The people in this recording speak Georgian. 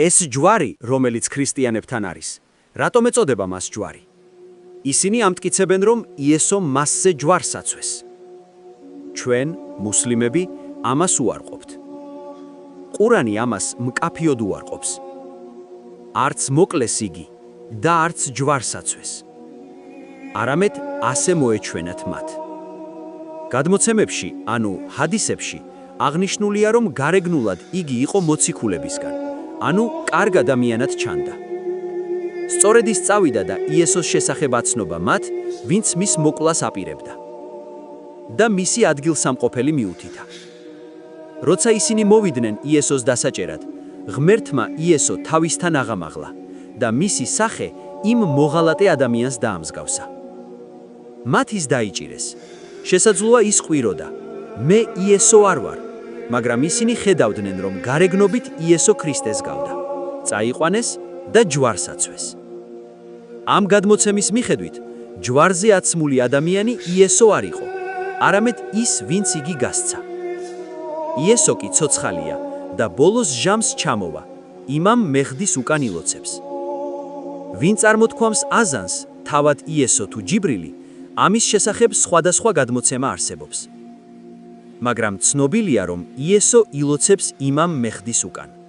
ეს ჯვარი, რომელიც ქრისტიანებთან არის, რატომ ეწოდება მას ჯვარი? ისინი ამტკიცებენ, რომ იესომ მასზე ჯვარს აცვეს. ჩვენ, მუსლიმები, ამას უარყოფთ. ყურანი ამას მკაფიოდ უარყოფს. არც მოკლეს იგი და არც ჯვარს აცვეს. არამედ ასე მოეჩვენათ მათ. გადმოცემებში, ანუ ჰადისებში, აღნიშნულია, რომ გარეგნულად იგი იყო მოციქულებისგან, ანუ კარგ ადამიანად ჩანდა. სწორედ ის წავიდა და იესოს შესახებ აცნობა მათ, ვინც მის მოკვლას აპირებდა და მისი ადგილსამყოფელი მიუთითა. როცა ისინი მოვიდნენ იესოს დასაჭერად, ღმერთმა იესო თავისთან აღამაღლა და მისი სახე იმ მოღალატე ადამიანს დაამსგავსა. მათ ის დაიჭირეს. შესაძლოა ის ყვიროდა, მე იესო არ ვარ, მაგრამ ისინი ხედავდნენ, რომ გარეგნობით იესო ქრისტეს გავდა, წაიყვანეს და ჯვარს აცვეს. ამ გადმოცემის მიხედვით, ჯვარზე აცმული ადამიანი იესო არ იყო, არამედ ის, ვინც იგი გასცა. იესო კი ცოცხალია და ბოლოს ჟამს ჩამოვა, იმამ მეჰდის უკან ილოცებს. ვინ წარმოთქვამს აზანს, თავად იესო თუ ჯიბრილი, ამის შესახებ სხვადასხვა გადმოცემა არსებობს. მაგრამ ცნობილია, რომ იესო ილოცებს იმამ მეჰდის უკან.